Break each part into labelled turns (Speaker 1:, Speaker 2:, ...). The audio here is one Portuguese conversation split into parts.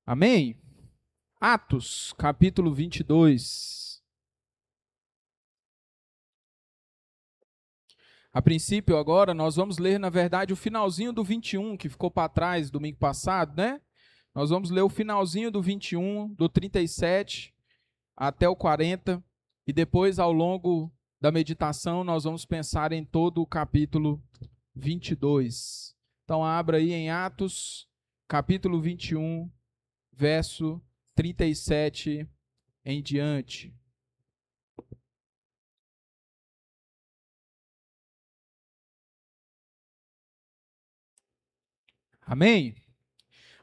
Speaker 1: Amém? Atos, capítulo 22. A princípio, agora, nós vamos ler, na verdade, o finalzinho do 21, que ficou para trás domingo passado, né? Nós vamos ler o finalzinho do 21, do 37 até o 40, e depois, ao longo da meditação, nós vamos pensar em todo o capítulo 22. Então, abra aí em Atos, capítulo 21, verso 37 em diante. Amém?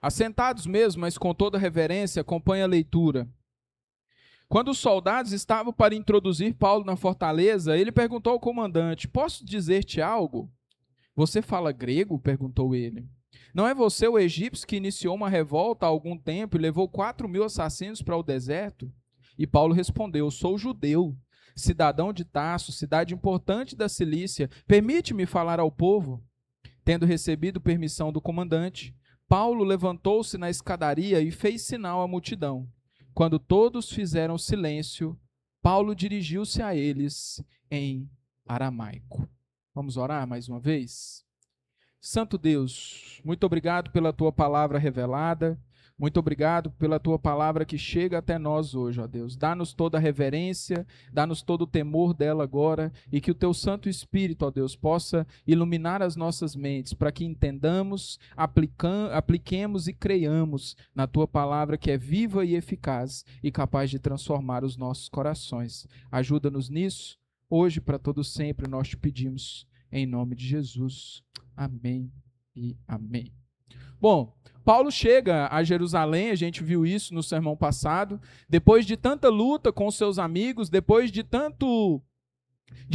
Speaker 1: Assentados mesmo, mas com toda reverência, acompanhe a leitura. Quando os soldados estavam para introduzir Paulo na fortaleza, ele perguntou ao comandante: "Posso dizer-te algo?" "Você fala grego?" perguntou ele. "Não é você o egípcio que iniciou uma revolta há algum tempo e levou 4.000 assassinos para o deserto?" E Paulo respondeu: "Sou judeu, cidadão de Tarso, cidade importante da Cilícia. Permite-me falar ao povo." Tendo recebido permissão do comandante, Paulo levantou-se na escadaria e fez sinal à multidão. Quando todos fizeram silêncio, Paulo dirigiu-se a eles em aramaico. Vamos orar mais uma vez? Santo Deus, muito obrigado pela tua palavra revelada. Muito obrigado pela tua palavra que chega até nós hoje, ó Deus. Dá-nos toda a reverência, dá-nos todo o temor dela agora, e que o teu Santo Espírito, ó Deus, possa iluminar as nossas mentes, para que entendamos, apliquemos e creiamos na tua palavra que é viva e eficaz e capaz de transformar os nossos corações. Ajuda-nos nisso, hoje para todo sempre nós te pedimos, em nome de Jesus. Amém e amém. Bom, Paulo chega a Jerusalém, a gente viu isso no sermão passado, depois de tanta luta com seus amigos, depois de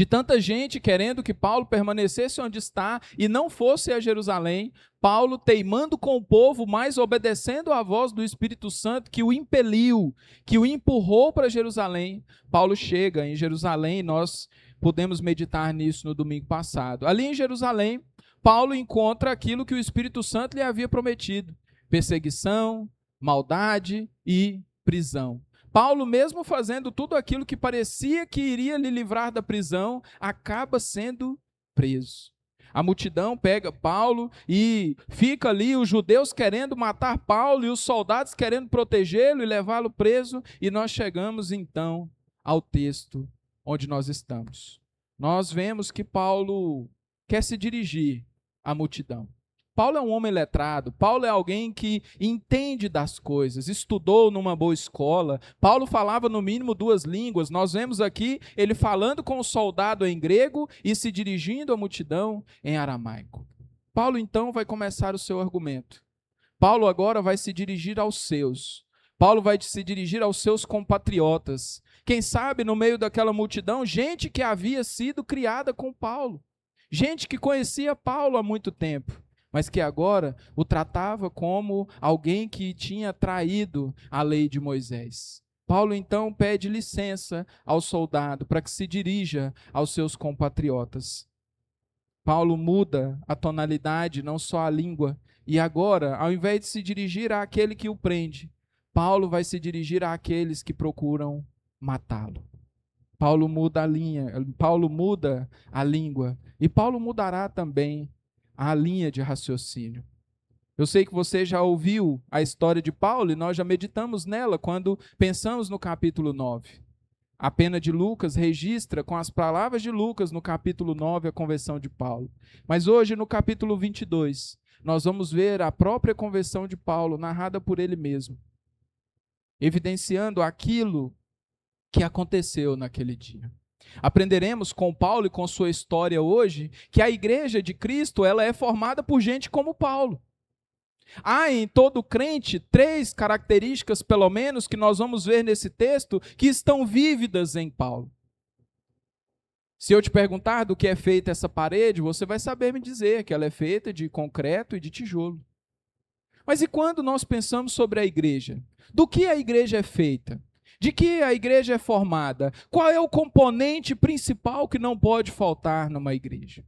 Speaker 1: tanta gente querendo que Paulo permanecesse onde está e não fosse a Jerusalém, Paulo teimando com o povo, mas obedecendo à voz do Espírito Santo que o impeliu, que o empurrou para Jerusalém. Paulo chega em Jerusalém, nós pudemos meditar nisso no domingo passado. Ali em Jerusalém, Paulo encontra aquilo que o Espírito Santo lhe havia prometido: perseguição, maldade e prisão. Paulo, mesmo fazendo tudo aquilo que parecia que iria lhe livrar da prisão, acaba sendo preso. A multidão pega Paulo e fica ali, os judeus querendo matar Paulo e os soldados querendo protegê-lo e levá-lo preso, e nós chegamos então ao texto onde nós estamos. Nós vemos que Paulo quer se dirigir à multidão. Paulo é um homem letrado, Paulo é alguém que entende das coisas, estudou numa boa escola, Paulo falava no mínimo 2 línguas. Nós vemos aqui ele falando com o soldado em grego e se dirigindo à multidão em aramaico. Paulo então vai começar o seu argumento. Paulo agora vai se dirigir aos seus. Paulo vai se dirigir aos seus compatriotas. Quem sabe no meio daquela multidão, gente que havia sido criada com Paulo, gente que conhecia Paulo há muito tempo, mas que agora o tratava como alguém que tinha traído a lei de Moisés. Paulo então pede licença ao soldado para que se dirija aos seus compatriotas. Paulo muda a tonalidade, não só a língua, e agora, ao invés de se dirigir àquele que o prende, Paulo vai se dirigir àqueles que procuram matá-lo. Paulo muda a língua, e Paulo mudará também a linha de raciocínio. Eu sei que você já ouviu a história de Paulo e nós já meditamos nela quando pensamos no capítulo 9. A pena de Lucas registra com as palavras de Lucas no capítulo 9 a conversão de Paulo. Mas hoje, no capítulo 22, nós vamos ver a própria conversão de Paulo narrada por ele mesmo, evidenciando aquilo que aconteceu naquele dia. Aprenderemos com Paulo e com sua história hoje que a igreja de Cristo ela é formada por gente como Paulo. Há em todo crente 3 características, pelo menos, que nós vamos ver nesse texto, que estão vívidas em Paulo. Se eu te perguntar do que é feita essa parede, você vai saber me dizer que ela é feita de concreto e de tijolo. Mas e quando nós pensamos sobre a igreja? Do que a igreja é feita? De que a igreja é formada? Qual é o componente principal que não pode faltar numa igreja?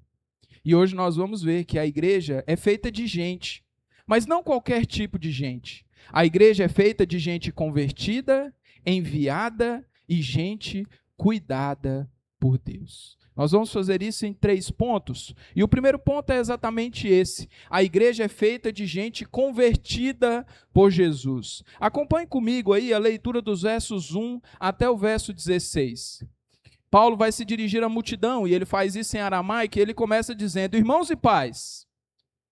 Speaker 1: E hoje nós vamos ver que a igreja é feita de gente, mas não qualquer tipo de gente. A igreja é feita de gente convertida, enviada e gente cuidada por Deus. Nós vamos fazer isso em 3 pontos. E o primeiro ponto é exatamente esse. A igreja é feita de gente convertida por Jesus. Acompanhe comigo aí a leitura dos versos 1 até o verso 16. Paulo vai se dirigir à multidão e ele faz isso em aramaico e ele começa dizendo: irmãos e pais,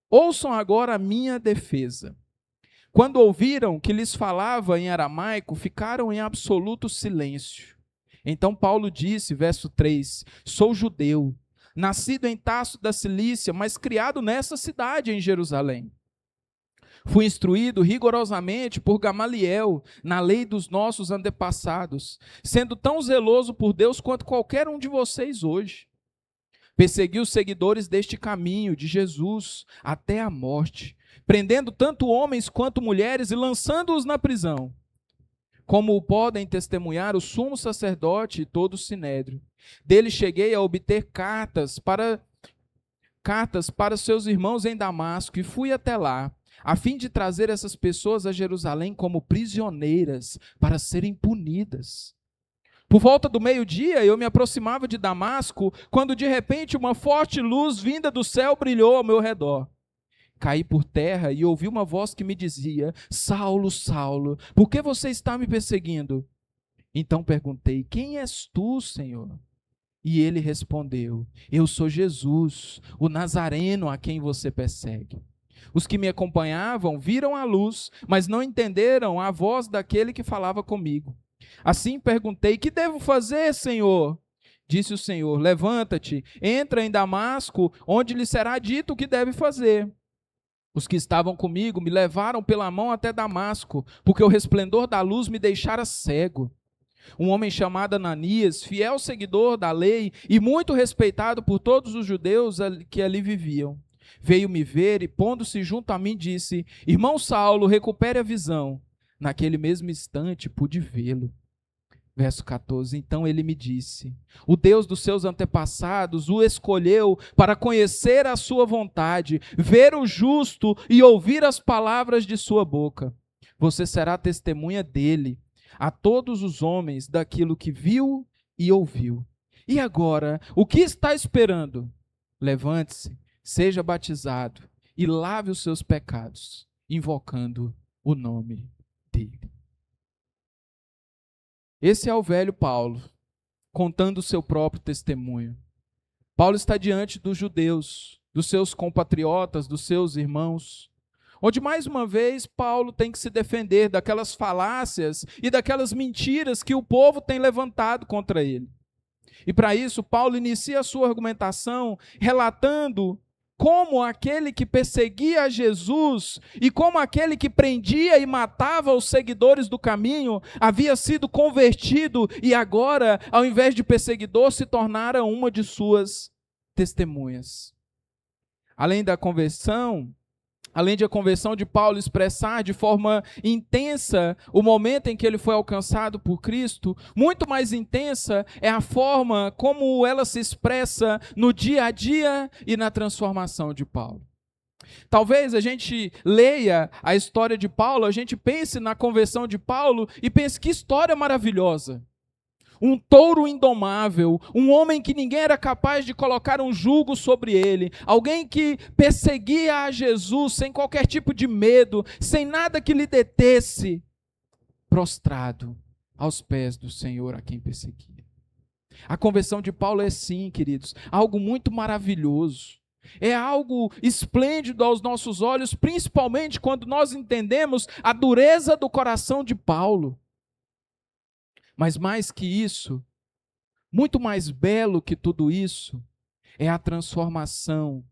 Speaker 1: ouçam agora a minha defesa. Quando ouviram que lhes falava em aramaico, ficaram em absoluto silêncio. Então Paulo disse, verso 3, sou judeu, nascido em Tarso da Cilícia, mas criado nessa cidade em Jerusalém. Fui instruído rigorosamente por Gamaliel na lei dos nossos antepassados, sendo tão zeloso por Deus quanto qualquer um de vocês hoje. Persegui os seguidores deste caminho de Jesus até a morte, prendendo tanto homens quanto mulheres e lançando-os na prisão. Como o podem testemunhar o sumo sacerdote e todo o sinédrio. Dele cheguei a obter cartas para seus irmãos em Damasco e fui até lá, a fim de trazer essas pessoas a Jerusalém como prisioneiras para serem punidas. Por volta do meio-dia, eu me aproximava de Damasco, quando de repente uma forte luz vinda do céu brilhou ao meu redor. Caí por terra e ouvi uma voz que me dizia: Saulo, Saulo, por que você está me perseguindo? Então perguntei: quem és tu, Senhor? E ele respondeu: eu sou Jesus, o Nazareno a quem você persegue. Os que me acompanhavam viram a luz, mas não entenderam a voz daquele que falava comigo. Assim perguntei: que devo fazer, Senhor? Disse o Senhor: levanta-te, entra em Damasco, onde lhe será dito o que deve fazer. Os que estavam comigo me levaram pela mão até Damasco, porque o resplendor da luz me deixara cego. Um homem chamado Ananias, fiel seguidor da lei e muito respeitado por todos os judeus que ali viviam, veio me ver e, pondo-se junto a mim, disse: irmão Saulo, recupere a visão. Naquele mesmo instante pude vê-lo. Verso 14, então ele me disse: o Deus dos seus antepassados o escolheu para conhecer a sua vontade, ver o justo e ouvir as palavras de sua boca. Você será testemunha dele a todos os homens daquilo que viu e ouviu. E agora, o que está esperando? Levante-se, seja batizado e lave os seus pecados, invocando o nome dele. Esse é o velho Paulo, contando o seu próprio testemunho. Paulo está diante dos judeus, dos seus compatriotas, dos seus irmãos, onde mais uma vez Paulo tem que se defender daquelas falácias e daquelas mentiras que o povo tem levantado contra ele. E para isso, Paulo inicia a sua argumentação relatando como aquele que perseguia a Jesus e como aquele que prendia e matava os seguidores do caminho havia sido convertido e agora, ao invés de perseguidor, se tornara uma de suas testemunhas. Além de a conversão de Paulo expressar de forma intensa o momento em que ele foi alcançado por Cristo, muito mais intensa é a forma como ela se expressa no dia a dia e na transformação de Paulo. Talvez a gente leia a história de Paulo, a gente pense na conversão de Paulo e pense: que história maravilhosa. Um touro indomável, um homem que ninguém era capaz de colocar um jugo sobre ele, alguém que perseguia a Jesus sem qualquer tipo de medo, sem nada que lhe detesse, prostrado aos pés do Senhor a quem perseguia. A conversão de Paulo é, sim, queridos, algo muito maravilhoso. É algo esplêndido aos nossos olhos, principalmente quando nós entendemos a dureza do coração de Paulo. Mas mais que isso, muito mais belo que tudo isso, é a transformação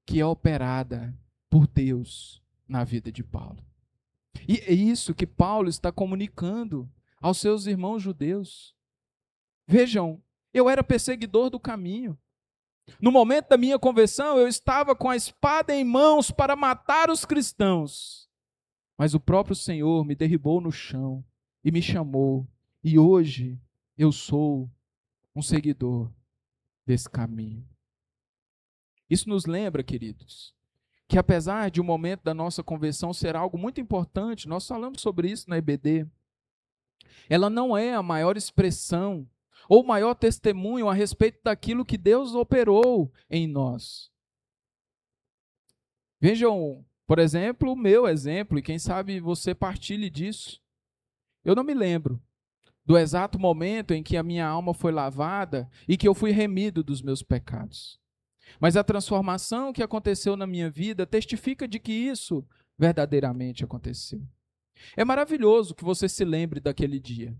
Speaker 1: que é operada por Deus na vida de Paulo. E é isso que Paulo está comunicando aos seus irmãos judeus. Vejam, eu era perseguidor do caminho. No momento da minha conversão, eu estava com a espada em mãos para matar os cristãos. Mas o próprio Senhor me derribou no chão e me chamou. E hoje eu sou um seguidor desse caminho. Isso nos lembra, queridos, que apesar de o momento da nossa conversão ser algo muito importante, nós falamos sobre isso na EBD, ela não é a maior expressão ou maior testemunho a respeito daquilo que Deus operou em nós. Vejam, por exemplo, o meu exemplo, e quem sabe você partilhe disso. Eu não me lembro do exato momento em que a minha alma foi lavada e que eu fui remido dos meus pecados. Mas a transformação que aconteceu na minha vida testifica de que isso verdadeiramente aconteceu. É maravilhoso que você se lembre daquele dia.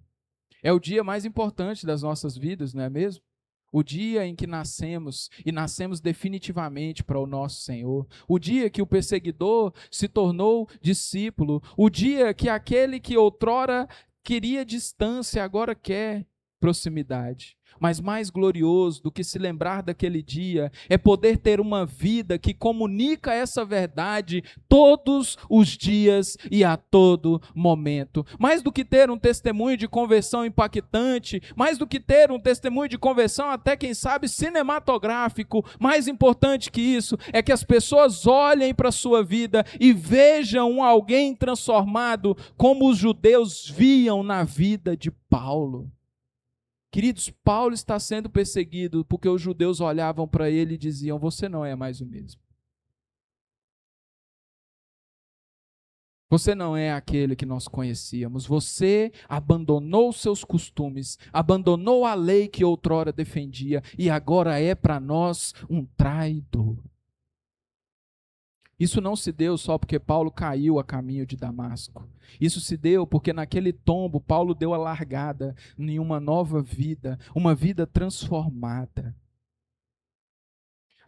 Speaker 1: É o dia mais importante das nossas vidas, não é mesmo? O dia em que nascemos, e nascemos definitivamente para o nosso Senhor. O dia que o perseguidor se tornou discípulo. O dia que aquele que outrora queria distância, agora quer proximidade. Mas mais glorioso do que se lembrar daquele dia é poder ter uma vida que comunica essa verdade todos os dias e a todo momento. Mais do que ter um testemunho de conversão impactante, mais do que ter um testemunho de conversão até quem sabe cinematográfico, mais importante que isso é que as pessoas olhem para a sua vida e vejam alguém transformado como os judeus viam na vida de Paulo. Queridos, Paulo está sendo perseguido porque os judeus olhavam para ele e diziam: você não é mais o mesmo. Você não é aquele que nós conhecíamos. Você abandonou seus costumes, abandonou a lei que outrora defendia e agora é para nós um traidor. Isso não se deu só porque Paulo caiu a caminho de Damasco. Isso se deu porque naquele tombo Paulo deu a largada em uma nova vida, uma vida transformada.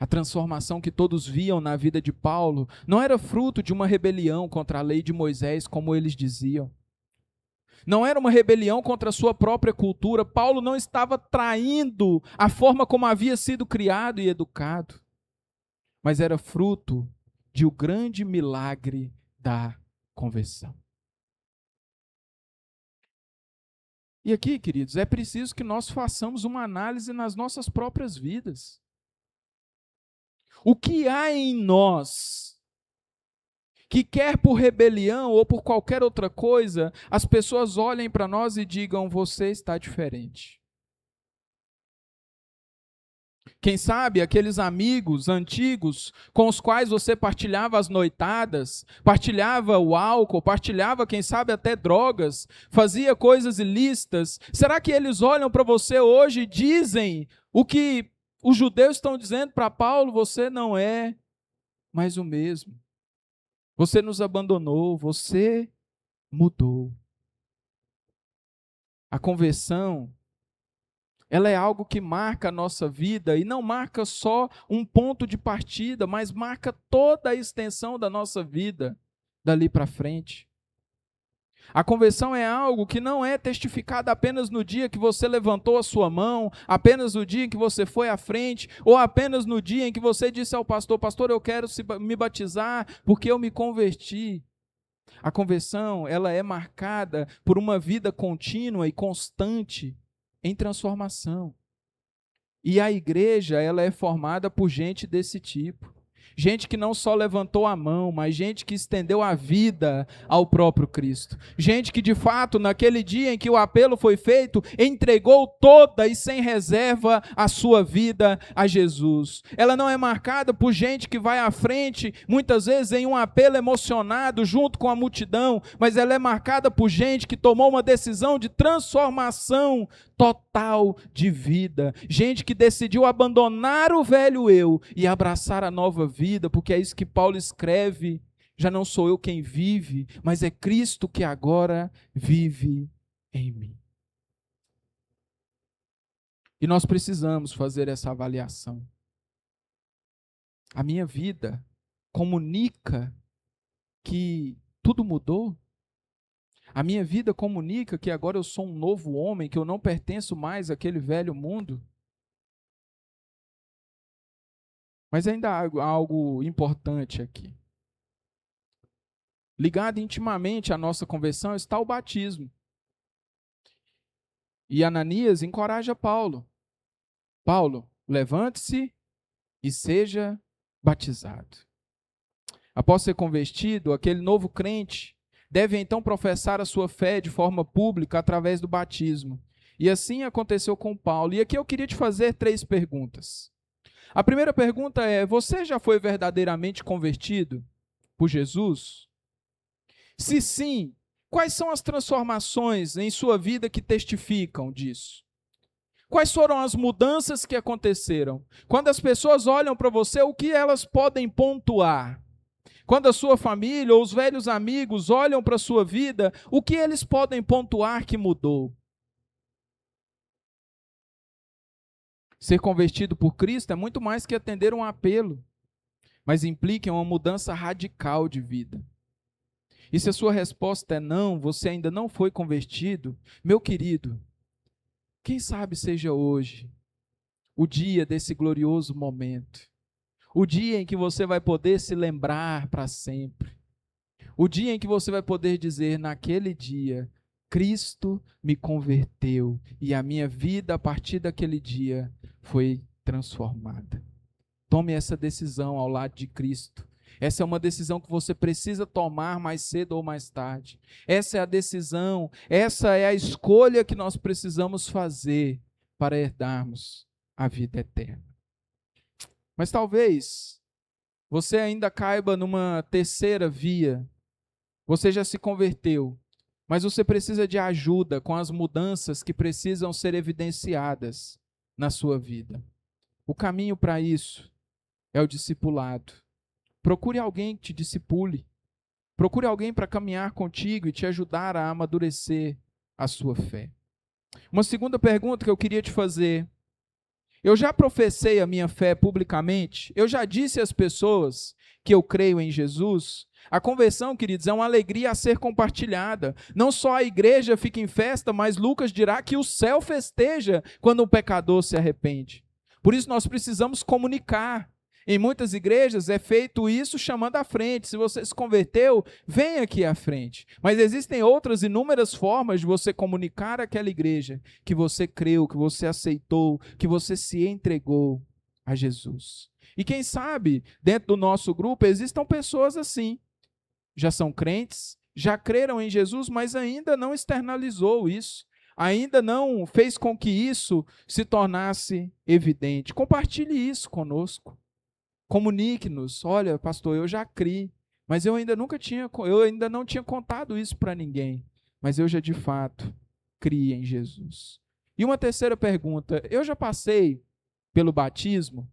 Speaker 1: A transformação que todos viam na vida de Paulo não era fruto de uma rebelião contra a lei de Moisés, como eles diziam. Não era uma rebelião contra a sua própria cultura. Paulo não estava traindo a forma como havia sido criado e educado, mas era fruto de o grande milagre da conversão. E aqui, queridos, é preciso que nós façamos uma análise nas nossas próprias vidas. O que há em nós que quer por rebelião ou por qualquer outra coisa, as pessoas olhem para nós e digam: você está diferente. Quem sabe aqueles amigos antigos com os quais você partilhava as noitadas, partilhava o álcool, partilhava, quem sabe, até drogas, fazia coisas ilícitas. Será que eles olham para você hoje e dizem o que os judeus estão dizendo para Paulo? Você não é mais o mesmo. Você nos abandonou, você mudou. A conversão, ela é algo que marca a nossa vida e não marca só um ponto de partida, mas marca toda a extensão da nossa vida dali para frente. A conversão é algo que não é testificado apenas no dia que você levantou a sua mão, apenas no dia em que você foi à frente, ou apenas no dia em que você disse ao pastor: pastor, eu quero me batizar porque eu me converti. A conversão, ela é marcada por uma vida contínua e constante em transformação. E a igreja, ela é formada por gente desse tipo. Gente que não só levantou a mão, mas gente que estendeu a vida ao próprio Cristo. Gente que, de fato, naquele dia em que o apelo foi feito, entregou toda e sem reserva a sua vida a Jesus. Ela não é marcada por gente que vai à frente, muitas vezes em um apelo emocionado junto com a multidão, mas ela é marcada por gente que tomou uma decisão de transformação total de vida. Gente que decidiu abandonar o velho eu e abraçar a nova vida, porque é isso que Paulo escreve: já não sou eu quem vive, mas é Cristo que agora vive em mim. E nós precisamos fazer essa avaliação. A minha vida comunica que tudo mudou? A minha vida comunica que agora eu sou um novo homem, que eu não pertenço mais àquele velho mundo? Mas ainda há algo importante aqui. Ligado intimamente à nossa conversão está o batismo. E Ananias encoraja Paulo: Paulo, levante-se e seja batizado. Após ser convertido, aquele novo crente deve então professar a sua fé de forma pública através do batismo. E assim aconteceu com Paulo. E aqui eu queria te fazer 3 perguntas. A primeira pergunta é: você já foi verdadeiramente convertido por Jesus? Se sim, quais são as transformações em sua vida que testificam disso? Quais foram as mudanças que aconteceram? Quando as pessoas olham para você, o que elas podem pontuar? Quando a sua família ou os velhos amigos olham para a sua vida, o que eles podem pontuar que mudou? Ser convertido por Cristo é muito mais que atender um apelo, mas implica em uma mudança radical de vida. E se a sua resposta é não, você ainda não foi convertido, meu querido, quem sabe seja hoje o dia desse glorioso momento, o dia em que você vai poder se lembrar para sempre, o dia em que você vai poder dizer: naquele dia, Cristo me converteu e a minha vida a partir daquele dia foi transformada. Tome essa decisão ao lado de Cristo. Essa é uma decisão que você precisa tomar mais cedo ou mais tarde. Essa é a decisão, essa é a escolha que nós precisamos fazer para herdarmos a vida eterna. Mas talvez você ainda caiba numa terceira via. Você já se converteu, mas você precisa de ajuda com as mudanças que precisam ser evidenciadas na sua vida. O caminho para isso é o discipulado. Procure alguém que te discipule. Procure alguém para caminhar contigo e te ajudar a amadurecer a sua fé. Uma segunda pergunta que eu queria te fazer: eu já professei a minha fé publicamente? Eu já disse às pessoas que eu creio em Jesus? A conversão, queridos, é uma alegria a ser compartilhada. Não só a igreja fica em festa, mas Lucas dirá que o céu festeja quando um pecador se arrepende. Por isso nós precisamos comunicar. Em muitas igrejas é feito isso chamando à frente. Se você se converteu, vem aqui à frente. Mas existem outras inúmeras formas de você comunicar àquela igreja que você creu, que você aceitou, que você se entregou a Jesus. E quem sabe, dentro do nosso grupo, existam pessoas assim. Já são crentes, já creram em Jesus, mas ainda não externalizou isso. Ainda não fez com que isso se tornasse evidente. Compartilhe isso conosco. Comunique-nos: olha, pastor, eu já criei, mas eu ainda não tinha contado isso para ninguém, mas eu já de fato criei em Jesus. E uma terceira pergunta: eu já passei pelo batismo?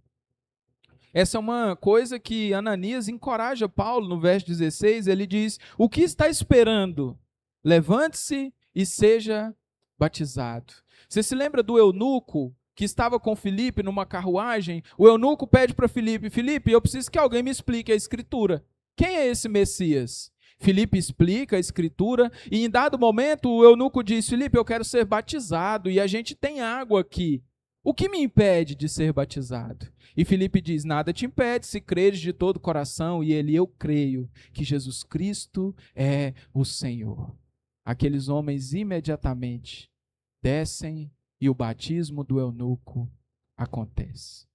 Speaker 1: Essa é uma coisa que Ananias encoraja Paulo no verso 16, ele diz: o que está esperando? Levante-se e seja batizado. Você se lembra do eunuco que estava com Filipe numa carruagem? O eunuco pede para Filipe: Filipe, eu preciso que alguém me explique a Escritura. Quem é esse Messias? Filipe explica a Escritura e em dado momento o eunuco diz: Filipe, eu quero ser batizado e a gente tem água aqui. O que me impede de ser batizado? E Filipe diz: nada te impede se creres de todo o coração. E ele: eu creio que Jesus Cristo é o Senhor. Aqueles homens imediatamente descem e o batismo do eunuco acontece.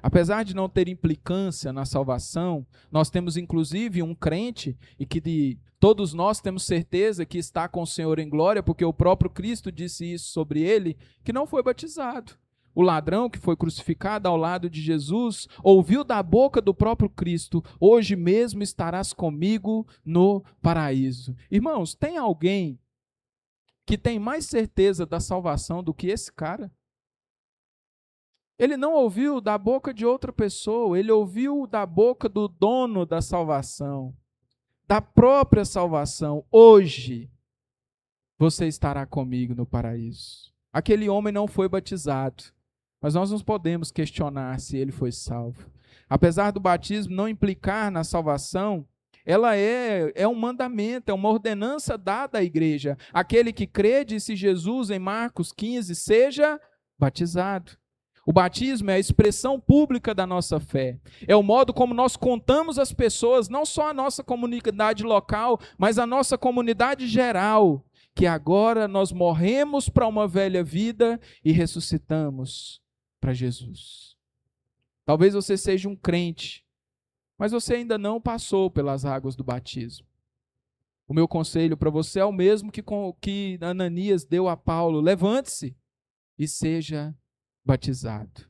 Speaker 1: Apesar de não ter implicância na salvação, nós temos inclusive um crente, e que todos nós temos certeza que está com o Senhor em glória, porque o próprio Cristo disse isso sobre ele, que não foi batizado. O ladrão que foi crucificado ao lado de Jesus ouviu da boca do próprio Cristo: hoje mesmo estarás comigo no paraíso. Irmãos, tem alguém que tem mais certeza da salvação do que esse cara? Ele não ouviu da boca de outra pessoa, ele ouviu da boca do dono da salvação, da própria salvação: hoje você estará comigo no paraíso. Aquele homem não foi batizado, mas nós não podemos questionar se ele foi salvo. Apesar do batismo não implicar na salvação, ela é um mandamento, é uma ordenança dada à igreja. Aquele que crê, disse Jesus em Marcos 15, seja batizado. O batismo é a expressão pública da nossa fé. É o modo como nós contamos às pessoas, não só a nossa comunidade local, mas a nossa comunidade geral, que agora nós morremos para uma velha vida e ressuscitamos para Jesus. Talvez você seja um crente, mas você ainda não passou pelas águas do batismo. O meu conselho para você é o mesmo que Ananias deu a Paulo: levante-se e seja batizado.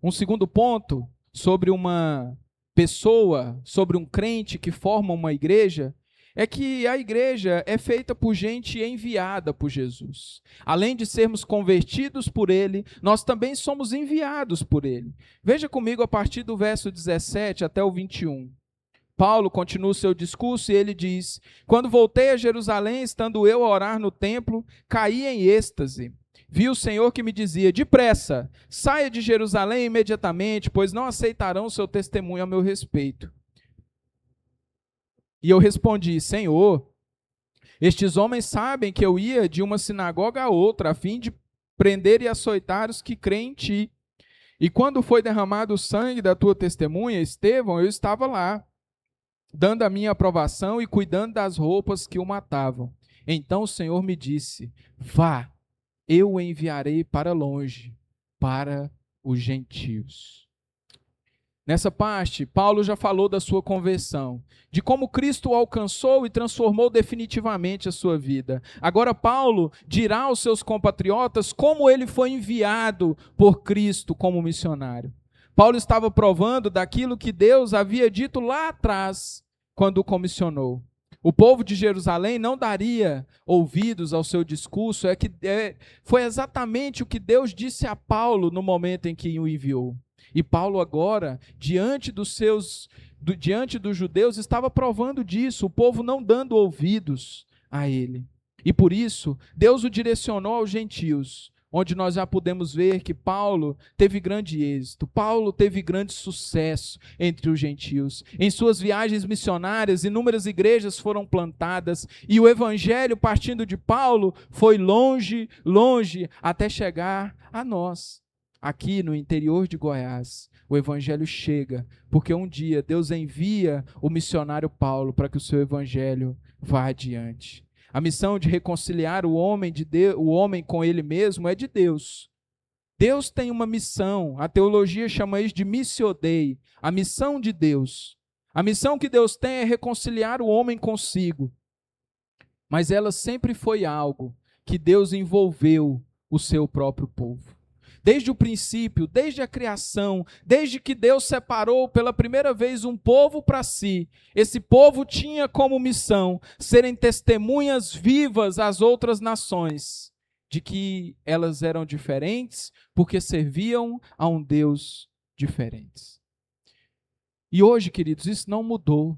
Speaker 1: Um segundo ponto sobre uma pessoa, sobre um crente que forma uma igreja, é que a igreja é feita por gente enviada por Jesus. Além de sermos convertidos por ele, nós também somos enviados por ele. Veja comigo a partir do verso 17 até o 21. Paulo continua o seu discurso e ele diz: quando voltei a Jerusalém, estando eu a orar no templo, caí em êxtase. Vi o Senhor que me dizia: depressa, saia de Jerusalém imediatamente, pois não aceitarão o seu testemunho a meu respeito. E eu respondi: Senhor, estes homens sabem que eu ia de uma sinagoga a outra, a fim de prender e açoitar os que creem em ti. E quando foi derramado o sangue da tua testemunha, Estevão, eu estava lá, dando a minha aprovação e cuidando das roupas que o matavam. Então o Senhor me disse: vá, eu o enviarei para longe, para os gentios. Nessa parte, Paulo já falou da sua conversão, de como Cristo o alcançou e transformou definitivamente a sua vida. Agora Paulo dirá aos seus compatriotas como ele foi enviado por Cristo como missionário. Paulo estava provando daquilo que Deus havia dito lá atrás, quando o comissionou. O povo de Jerusalém não daria ouvidos ao seu discurso, foi exatamente o que Deus disse a Paulo no momento em que o enviou. E Paulo agora, diante dos judeus, estava provando disso, o povo não dando ouvidos a ele. E por isso, Deus o direcionou aos gentios, onde nós já podemos ver que Paulo teve grande êxito, Paulo teve grande sucesso entre os gentios. Em suas viagens missionárias, inúmeras igrejas foram plantadas, e o evangelho, partindo de Paulo, foi longe, longe, até chegar a nós. Aqui no interior de Goiás, o evangelho chega, porque um dia Deus envia o missionário Paulo para que o seu evangelho vá adiante. A missão de reconciliar o homem com ele mesmo é de Deus. Deus tem uma missão, a teologia chama isso de missio Dei, a missão de Deus. A missão que Deus tem é reconciliar o homem consigo. Mas ela sempre foi algo que Deus envolveu o seu próprio povo. Desde o princípio, desde a criação, desde que Deus separou pela primeira vez um povo para si, esse povo tinha como missão serem testemunhas vivas às outras nações, de que elas eram diferentes porque serviam a um Deus diferente. E hoje, queridos, isso não mudou.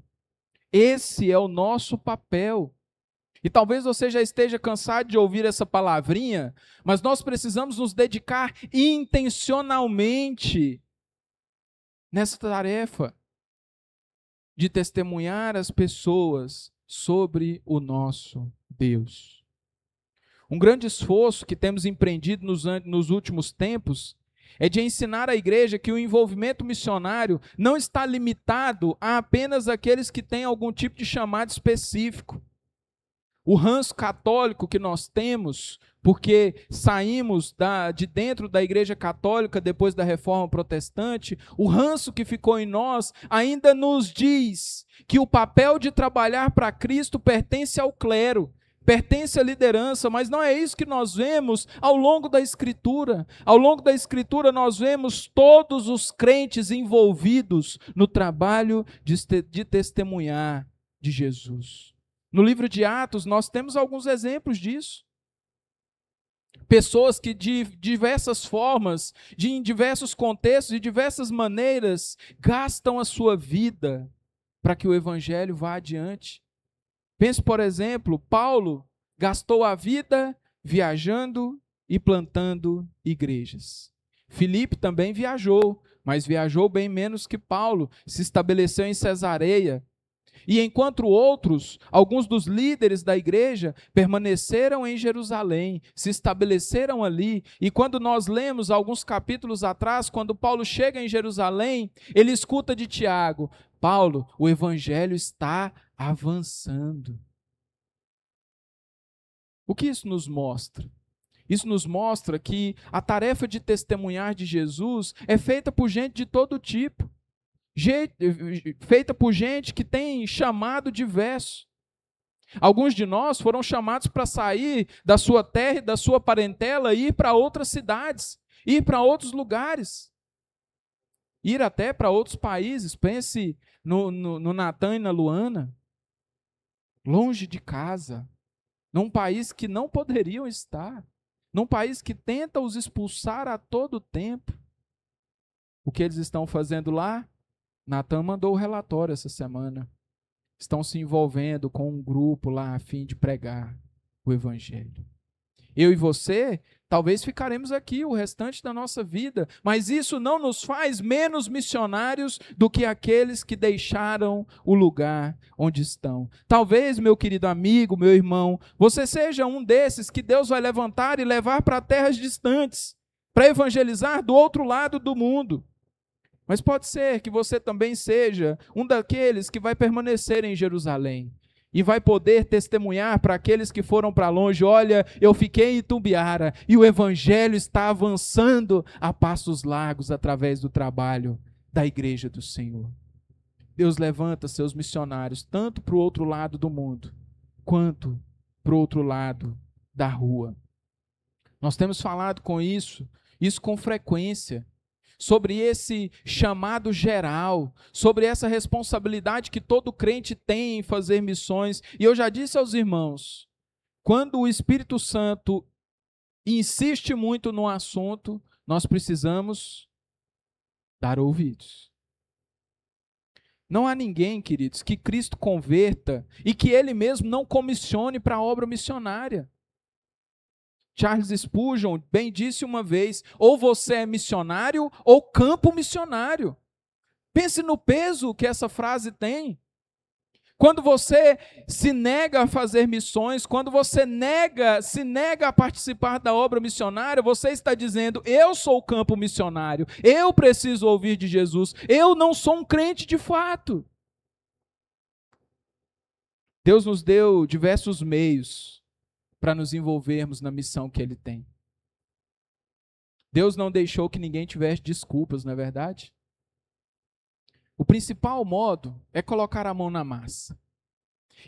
Speaker 1: Esse é o nosso papel. E talvez você já esteja cansado de ouvir essa palavrinha, mas nós precisamos nos dedicar intencionalmente nessa tarefa de testemunhar as pessoas sobre o nosso Deus. Um grande esforço que temos empreendido nos últimos tempos é de ensinar à igreja que o envolvimento missionário não está limitado a apenas aqueles que têm algum tipo de chamado específico. O ranço católico que nós temos, porque saímos de dentro da igreja católica depois da reforma protestante, o ranço que ficou em nós ainda nos diz que o papel de trabalhar para Cristo pertence ao clero, pertence à liderança, mas não é isso que nós vemos ao longo da Escritura. Ao longo da Escritura nós vemos todos os crentes envolvidos no trabalho de testemunhar de Jesus. No livro de Atos, nós temos alguns exemplos disso. Pessoas que de diversas formas, em diversos contextos, de diversas maneiras, gastam a sua vida para que o evangelho vá adiante. Pense, por exemplo, Paulo gastou a vida viajando e plantando igrejas. Filipe também viajou, mas viajou bem menos que Paulo, se estabeleceu em Cesareia. E enquanto outros, alguns dos líderes da igreja, permaneceram em Jerusalém, se estabeleceram ali. E quando nós lemos alguns capítulos atrás, quando Paulo chega em Jerusalém, ele escuta de Tiago: Paulo, o evangelho está avançando. O que isso nos mostra? Isso nos mostra que a tarefa de testemunhar de Jesus é feita por gente de todo tipo. feita por gente que tem chamado diverso. Alguns de nós foram chamados para sair da sua terra e da sua parentela e ir para outras cidades, ir para outros lugares, ir até para outros países. Pense no Natan e na Luana, longe de casa, num país que não poderiam estar, num país que tenta os expulsar a todo tempo. O que eles estão fazendo lá? Natan mandou o relatório essa semana. Estão se envolvendo com um grupo lá a fim de pregar o evangelho. Eu e você, talvez ficaremos aqui o restante da nossa vida, mas isso não nos faz menos missionários do que aqueles que deixaram o lugar onde estão. Talvez, meu querido amigo, meu irmão, você seja um desses que Deus vai levantar e levar para terras distantes, para evangelizar do outro lado do mundo. Mas pode ser que você também seja um daqueles que vai permanecer em Jerusalém e vai poder testemunhar para aqueles que foram para longe: olha, eu fiquei em Itumbiara e o evangelho está avançando a passos largos através do trabalho da igreja do Senhor. Deus levanta seus missionários tanto para o outro lado do mundo, quanto para o outro lado da rua. Nós temos falado isso com frequência, sobre esse chamado geral, sobre essa responsabilidade que todo crente tem em fazer missões. E eu já disse aos irmãos, quando o Espírito Santo insiste muito no assunto, nós precisamos dar ouvidos. Não há ninguém, queridos, que Cristo converta e que Ele mesmo não comissione para a obra missionária. Charles Spurgeon bem disse uma vez: ou você é missionário ou campo missionário. Pense no peso que essa frase tem. Quando você se nega a fazer missões, quando você se nega a participar da obra missionária, você está dizendo: eu sou o campo missionário, eu preciso ouvir de Jesus, eu não sou um crente de fato. Deus nos deu diversos meios para nos envolvermos na missão que Ele tem. Deus não deixou que ninguém tivesse desculpas, não é verdade? O principal modo é colocar a mão na massa.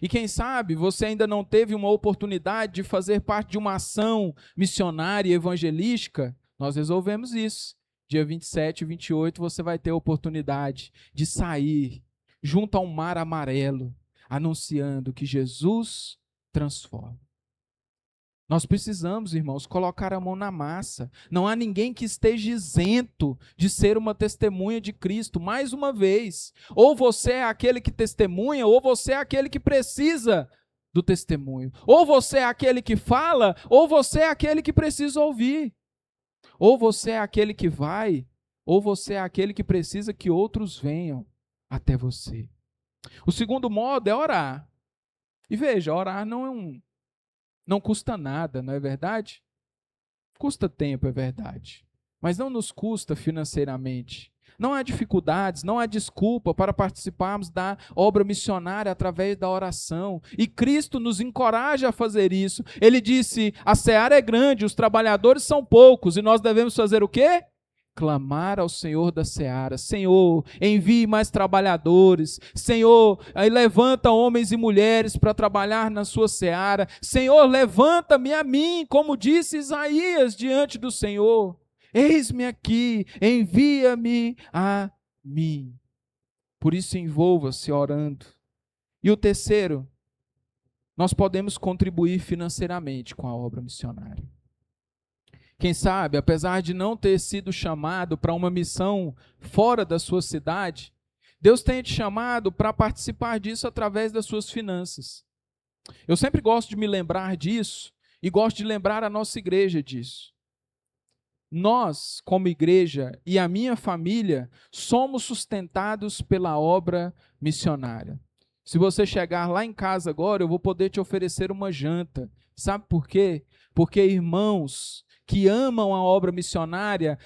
Speaker 1: E quem sabe você ainda não teve uma oportunidade de fazer parte de uma ação missionária e evangelística. Nós resolvemos isso. Dia 27 e 28 você vai ter a oportunidade de sair junto a um mar amarelo, anunciando que Jesus transforma. Nós precisamos, irmãos, colocar a mão na massa. Não há ninguém que esteja isento de ser uma testemunha de Cristo. Mais uma vez, ou você é aquele que testemunha, ou você é aquele que precisa do testemunho. Ou você é aquele que fala, ou você é aquele que precisa ouvir. Ou você é aquele que vai, ou você é aquele que precisa que outros venham até você. O segundo modo é orar. E veja, orar não custa nada, não é verdade? Custa tempo, é verdade. Mas não nos custa financeiramente. Não há dificuldades, não há desculpa para participarmos da obra missionária através da oração. E Cristo nos encoraja a fazer isso. Ele disse: a seara é grande, os trabalhadores são poucos, e nós devemos fazer o quê? Clamar ao Senhor da seara: Senhor, envie mais trabalhadores. Senhor, levanta homens e mulheres para trabalhar na sua seara. Senhor, levanta-me a mim, como disse Isaías diante do Senhor. Eis-me aqui, envia-me a mim. Por isso, envolva-se orando. E o terceiro, nós podemos contribuir financeiramente com a obra missionária. Quem sabe, apesar de não ter sido chamado para uma missão fora da sua cidade, Deus tem te chamado para participar disso através das suas finanças. Eu sempre gosto de me lembrar disso e gosto de lembrar a nossa igreja disso. Nós, como igreja, e a minha família, somos sustentados pela obra missionária. Se você chegar lá em casa agora, eu vou poder te oferecer uma janta. Sabe por quê? Porque irmãos que amam a obra missionária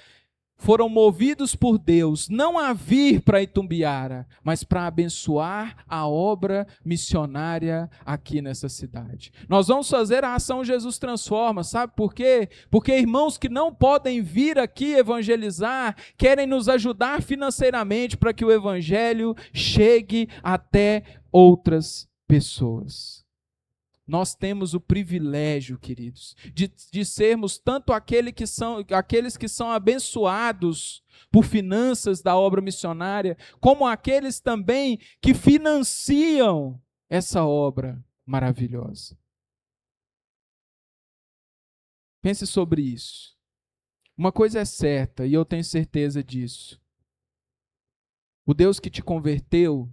Speaker 1: foram movidos por Deus, não a vir para Itumbiara, mas para abençoar a obra missionária aqui nessa cidade. Nós vamos fazer a ação Jesus Transforma, sabe por quê? Porque irmãos que não podem vir aqui evangelizar, querem nos ajudar financeiramente para que o evangelho chegue até outras pessoas. Nós temos o privilégio, queridos, de sermos tanto aqueles que são abençoados por finanças da obra missionária, como aqueles também que financiam essa obra maravilhosa. Pense sobre isso. Uma coisa é certa, e eu tenho certeza disso. O Deus que te converteu,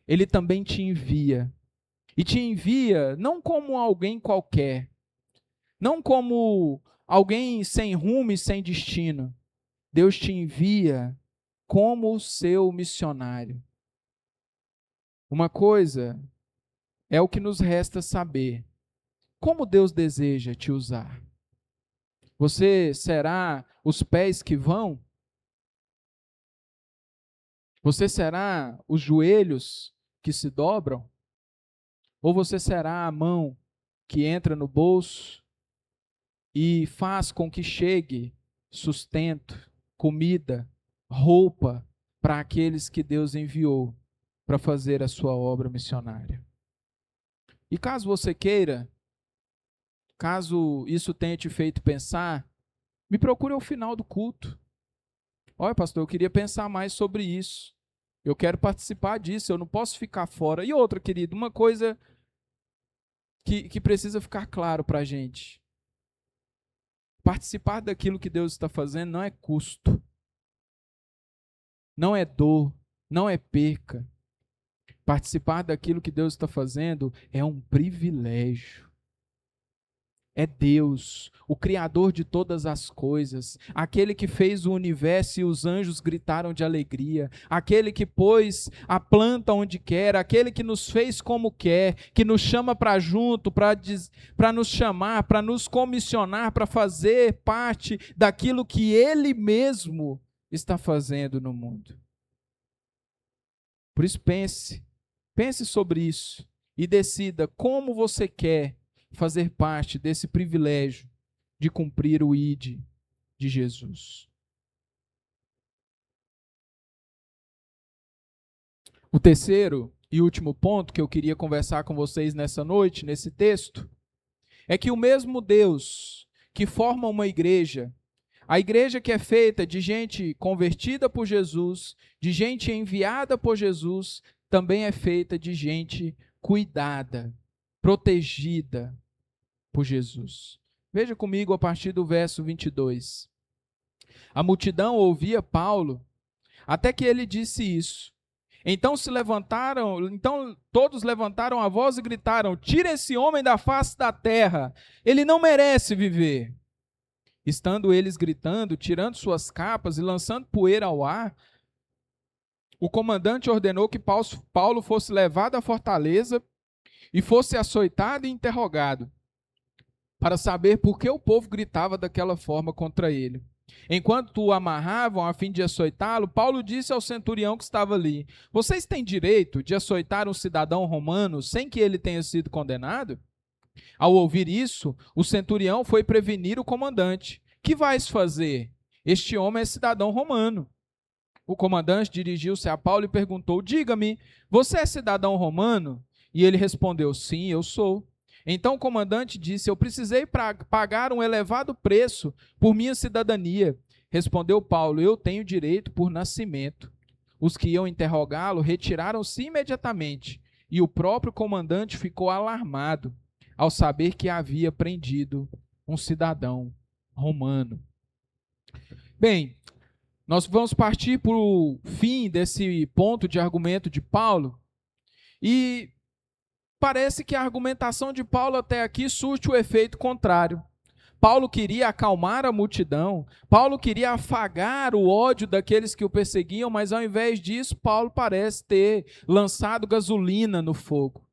Speaker 1: Ele também te envia. E te envia não como alguém qualquer, não como alguém sem rumo e sem destino. Deus te envia como seu missionário. Uma coisa é o que nos resta saber: como Deus deseja te usar. Você será os pés que vão? Você será os joelhos que se dobram? Ou você será a mão que entra no bolso e faz com que chegue sustento, comida, roupa para aqueles que Deus enviou para fazer a sua obra missionária? E caso você queira, caso isso tenha te feito pensar, me procure ao final do culto. Olha, pastor, eu queria pensar mais sobre isso. Eu quero participar disso, eu não posso ficar fora. E outra, querido, uma coisa que precisa ficar claro para a gente. Participar daquilo que Deus está fazendo não é custo, não é dor, não é perca. Participar daquilo que Deus está fazendo é um privilégio. É Deus, o Criador de todas as coisas, aquele que fez o universo e os anjos gritaram de alegria, aquele que pôs a planta onde quer, aquele que nos fez como quer, que nos chama para junto, para nos chamar, para nos comissionar, para fazer parte daquilo que Ele mesmo está fazendo no mundo. Por isso pense sobre isso e decida como você quer fazer parte desse privilégio de cumprir o ID de Jesus. O terceiro e último ponto que eu queria conversar com vocês nessa noite, nesse texto, é que o mesmo Deus que forma uma igreja, a igreja que é feita de gente convertida por Jesus, de gente enviada por Jesus, também é feita de gente cuidada, protegida por Jesus. Veja comigo a partir do verso 22. A multidão ouvia Paulo, até que ele disse isso. Então todos levantaram a voz e gritaram: tira esse homem da face da terra, ele não merece viver. Estando eles gritando, tirando suas capas e lançando poeira ao ar, o comandante ordenou que Paulo fosse levado à fortaleza e fosse açoitado e interrogado, para saber por que o povo gritava daquela forma contra ele. Enquanto o amarravam a fim de açoitá-lo, Paulo disse ao centurião que estava ali: vocês têm direito de açoitar um cidadão romano sem que ele tenha sido condenado? Ao ouvir isso, o centurião foi prevenir o comandante: que vais fazer? Este homem é cidadão romano. O comandante dirigiu-se a Paulo e perguntou: diga-me, você é cidadão romano? E ele respondeu: sim, eu sou. Então o comandante disse: eu precisei pagar um elevado preço por minha cidadania. Respondeu Paulo: eu tenho direito por nascimento. Os que iam interrogá-lo retiraram-se imediatamente, e o próprio comandante ficou alarmado ao saber que havia prendido um cidadão romano. Bem, nós vamos partir para o fim desse ponto de argumento de Paulo, e parece que a argumentação de Paulo até aqui surte o efeito contrário. Paulo queria acalmar a multidão, Paulo queria afagar o ódio daqueles que o perseguiam, mas ao invés disso, Paulo parece ter lançado gasolina no fogo.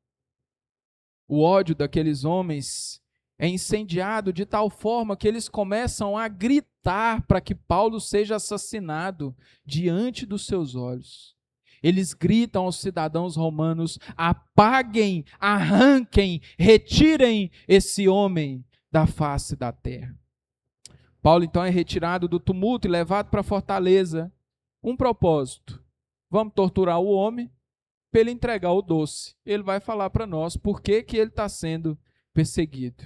Speaker 1: O ódio daqueles homens é incendiado de tal forma que eles começam a gritar para que Paulo seja assassinado diante dos seus olhos. Eles gritam aos cidadãos romanos: apaguem, arranquem, retirem esse homem da face da terra. Paulo então é retirado do tumulto e levado para a fortaleza. Um propósito: vamos torturar o homem para ele entregar o doce. Ele vai falar para nós por que ele está sendo perseguido.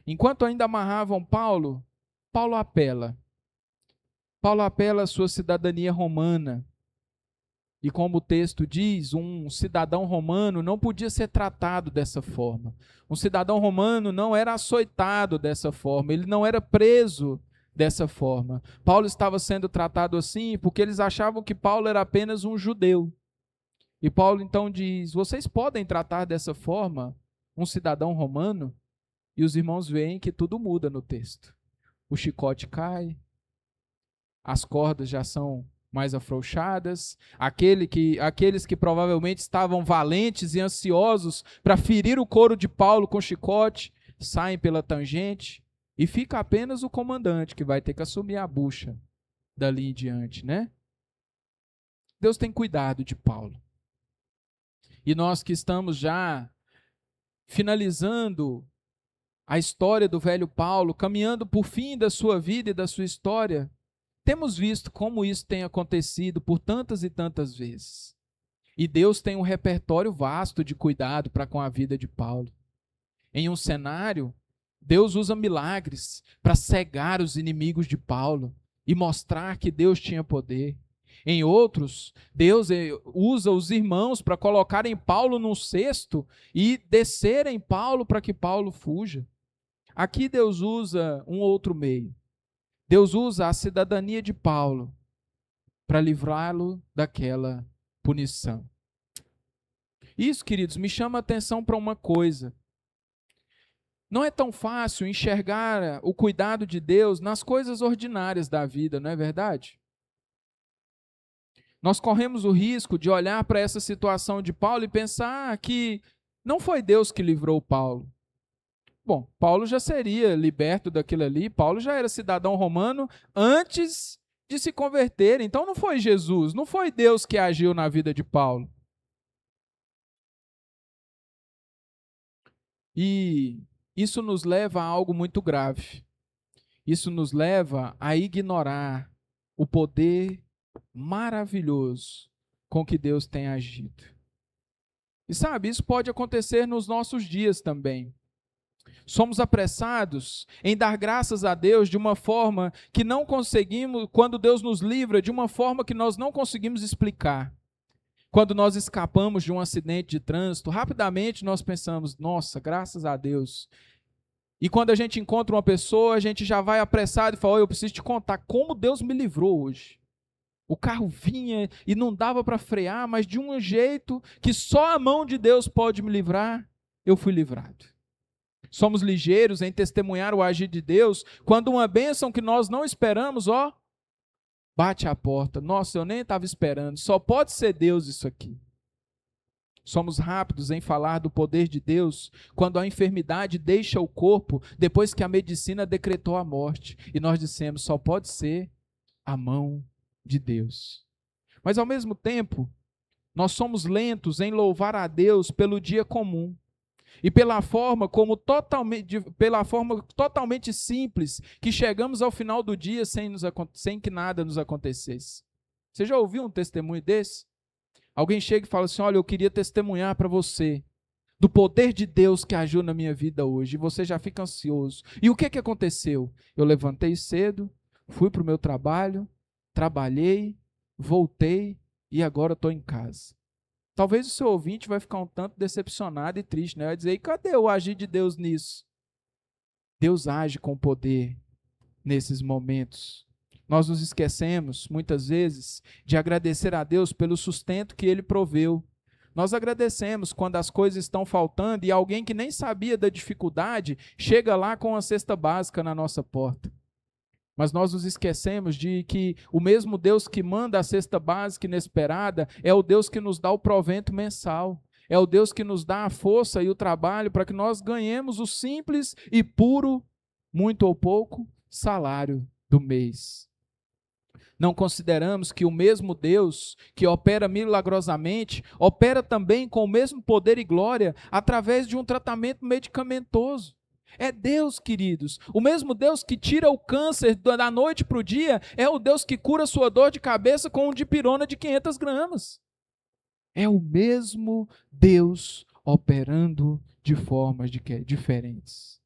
Speaker 1: Enquanto ainda amarravam Paulo, Paulo apela. Paulo apela à sua cidadania romana. E como o texto diz, um cidadão romano não podia ser tratado dessa forma. Um cidadão romano não era açoitado dessa forma, ele não era preso dessa forma. Paulo estava sendo tratado assim porque eles achavam que Paulo era apenas um judeu. E Paulo então diz: vocês podem tratar dessa forma um cidadão romano? E os irmãos veem que tudo muda no texto. O chicote cai, as cordas já são mais afrouxadas, aqueles que provavelmente estavam valentes e ansiosos para ferir o couro de Paulo com chicote, saem pela tangente, e fica apenas o comandante que vai ter que assumir a bucha dali em diante, né? Deus tem cuidado de Paulo. E nós que estamos já finalizando a história do velho Paulo, caminhando por fim da sua vida e da sua história, temos visto como isso tem acontecido por tantas e tantas vezes. E Deus tem um repertório vasto de cuidado para com a vida de Paulo. Em um cenário, Deus usa milagres para cegar os inimigos de Paulo e mostrar que Deus tinha poder. Em outros, Deus usa os irmãos para colocarem Paulo num cesto e descerem Paulo para que Paulo fuja. Aqui Deus usa um outro meio. Deus usa a cidadania de Paulo para livrá-lo daquela punição. Isso, queridos, me chama a atenção para uma coisa. Não é tão fácil enxergar o cuidado de Deus nas coisas ordinárias da vida, não é verdade? Nós corremos o risco de olhar para essa situação de Paulo e pensar que não foi Deus que livrou Paulo. Bom, Paulo já seria liberto daquilo ali, Paulo já era cidadão romano antes de se converter, então não foi Jesus, não foi Deus que agiu na vida de Paulo. E isso nos leva a algo muito grave. Isso nos leva a ignorar o poder maravilhoso com que Deus tem agido. E sabe, isso pode acontecer nos nossos dias também. Somos apressados em dar graças a Deus de uma forma que não conseguimos, quando Deus nos livra, de uma forma que nós não conseguimos explicar. Quando nós escapamos de um acidente de trânsito, rapidamente nós pensamos: nossa, graças a Deus. E quando a gente encontra uma pessoa, a gente já vai apressado e fala: eu preciso te contar como Deus me livrou hoje. O carro vinha e não dava para frear, mas de um jeito que só a mão de Deus pode me livrar, eu fui livrado. Somos ligeiros em testemunhar o agir de Deus quando uma bênção que nós não esperamos, bate à porta. Nossa, eu nem estava esperando, só pode ser Deus isso aqui. Somos rápidos em falar do poder de Deus quando a enfermidade deixa o corpo depois que a medicina decretou a morte. E nós dissemos: só pode ser a mão de Deus. Mas ao mesmo tempo, nós somos lentos em louvar a Deus pelo dia comum. E pela forma totalmente simples que chegamos ao final do dia sem que nada nos acontecesse. Você já ouviu um testemunho desse? Alguém chega e fala assim: olha, eu queria testemunhar para você do poder de Deus que agiu na minha vida hoje. E você já fica ansioso. E o que aconteceu? Eu levantei cedo, fui para o meu trabalho, trabalhei, voltei e agora estou em casa. Talvez o seu ouvinte vai ficar um tanto decepcionado e triste, né? Vai dizer: e cadê o agir de Deus nisso? Deus age com poder nesses momentos. Nós nos esquecemos, muitas vezes, de agradecer a Deus pelo sustento que Ele proveu. Nós agradecemos quando as coisas estão faltando e alguém que nem sabia da dificuldade chega lá com uma cesta básica na nossa porta. Mas nós nos esquecemos de que o mesmo Deus que manda a cesta básica inesperada é o Deus que nos dá o provento mensal. É o Deus que nos dá a força e o trabalho para que nós ganhemos o simples e puro, muito ou pouco, salário do mês. Não consideramos que o mesmo Deus que opera milagrosamente, opera também com o mesmo poder e glória através de um tratamento medicamentoso. É Deus, queridos. O mesmo Deus que tira o câncer da noite para o dia é o Deus que cura sua dor de cabeça com um dipirona de 500 gramas. É o mesmo Deus operando de formas diferentes.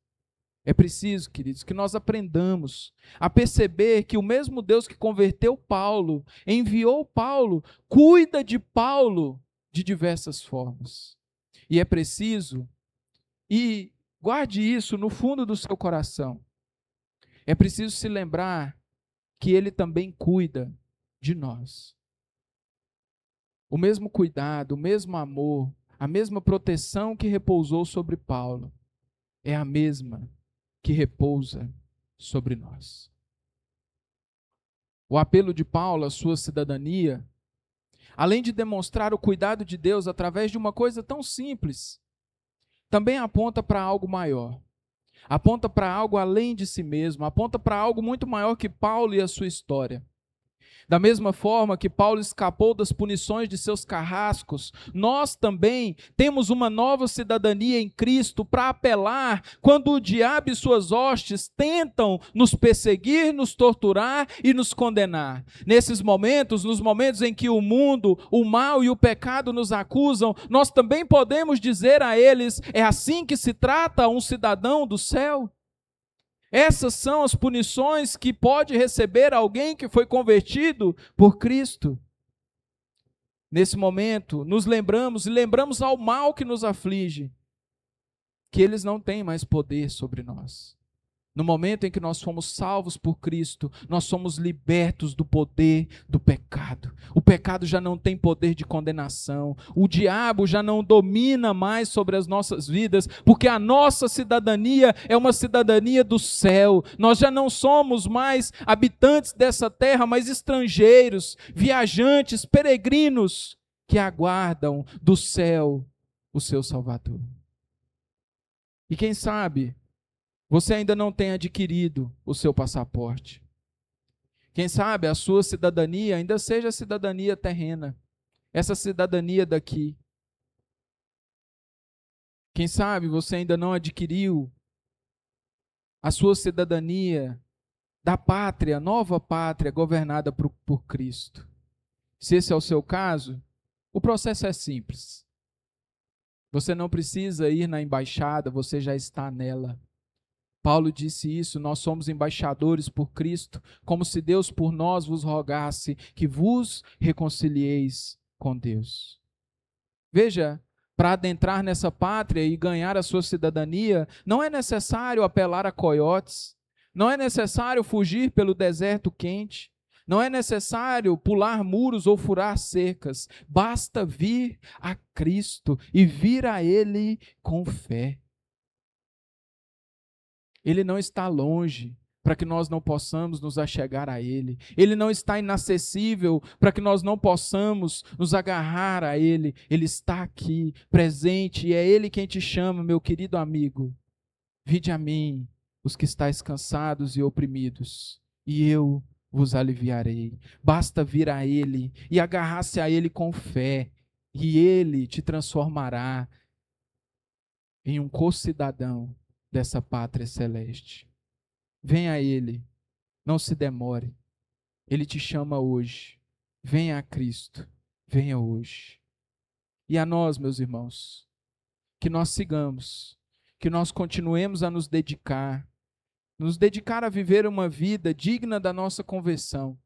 Speaker 1: É preciso, queridos, que nós aprendamos a perceber que o mesmo Deus que converteu Paulo, enviou Paulo, cuida de Paulo de diversas formas. E é preciso, e guarde isso no fundo do seu coração, é preciso se lembrar que Ele também cuida de nós. O mesmo cuidado, o mesmo amor, a mesma proteção que repousou sobre Paulo, é a mesma que repousa sobre nós. O apelo de Paulo à sua cidadania, além de demonstrar o cuidado de Deus através de uma coisa tão simples, também aponta para algo maior. Aponta para algo além de si mesmo, aponta para algo muito maior que Paulo e a sua história. Da mesma forma que Paulo escapou das punições de seus carrascos, nós também temos uma nova cidadania em Cristo para apelar quando o diabo e suas hostes tentam nos perseguir, nos torturar e nos condenar. Nesses momentos, nos momentos em que o mundo, o mal e o pecado nos acusam, nós também podemos dizer a eles: é assim que se trata um cidadão do céu? Essas são as punições que pode receber alguém que foi convertido por Cristo. Nesse momento, nos lembramos e lembramos ao mal que nos aflige, que eles não têm mais poder sobre nós. No momento em que nós fomos salvos por Cristo, nós somos libertos do poder do pecado. O pecado já não tem poder de condenação. O diabo já não domina mais sobre as nossas vidas, porque a nossa cidadania é uma cidadania do céu. Nós já não somos mais habitantes dessa terra, mas estrangeiros, viajantes, peregrinos, que aguardam do céu o seu Salvador. E quem sabe você ainda não tem adquirido o seu passaporte. Quem sabe a sua cidadania ainda seja a cidadania terrena, essa cidadania daqui. Quem sabe você ainda não adquiriu a sua cidadania da pátria, nova pátria, governada por Cristo. Se esse é o seu caso, o processo é simples. Você não precisa ir na embaixada, você já está nela. Paulo disse isso: nós somos embaixadores por Cristo, como se Deus por nós vos rogasse que vos reconcilieis com Deus. Veja, para adentrar nessa pátria e ganhar a sua cidadania, não é necessário apelar a coiotes, não é necessário fugir pelo deserto quente, não é necessário pular muros ou furar cercas, basta vir a Cristo e vir a Ele com fé. Ele não está longe para que nós não possamos nos achegar a Ele. Ele não está inacessível para que nós não possamos nos agarrar a Ele. Ele está aqui, presente, e é Ele quem te chama, meu querido amigo. Vinde a mim, os que estáis cansados e oprimidos, e eu vos aliviarei. Basta vir a Ele e agarrar-se a Ele com fé, e Ele te transformará em um co-cidadão dessa pátria celeste. Venha a Ele, não se demore. Ele te chama hoje. Venha a Cristo, venha hoje. E a nós, meus irmãos, que nós sigamos, que nós continuemos a nos dedicar a viver uma vida digna da nossa conversão,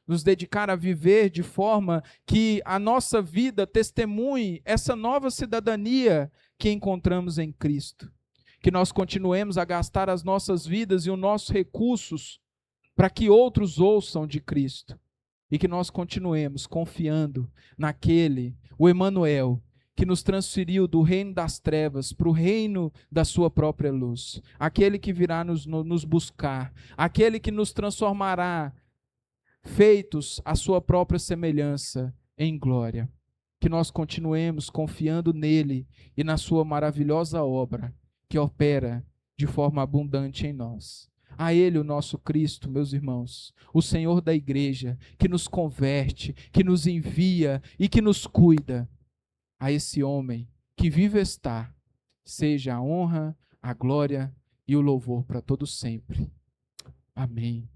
Speaker 1: nos dedicar a viver de forma que a nossa vida testemunhe essa nova cidadania que encontramos em Cristo. Que nós continuemos a gastar as nossas vidas e os nossos recursos para que outros ouçam de Cristo. E que nós continuemos confiando naquele, o Emanuel, que nos transferiu do reino das trevas para o reino da sua própria luz. Aquele que virá nos buscar, aquele que nos transformará, feitos à sua própria semelhança, em glória. Que que nós continuemos confiando nele e na sua maravilhosa obra, que opera de forma abundante em nós. A Ele, o nosso Cristo, meus irmãos, o Senhor da igreja, que nos converte, que nos envia e que nos cuida. A esse homem que vive está, seja a honra, a glória e o louvor para todos sempre. Amém.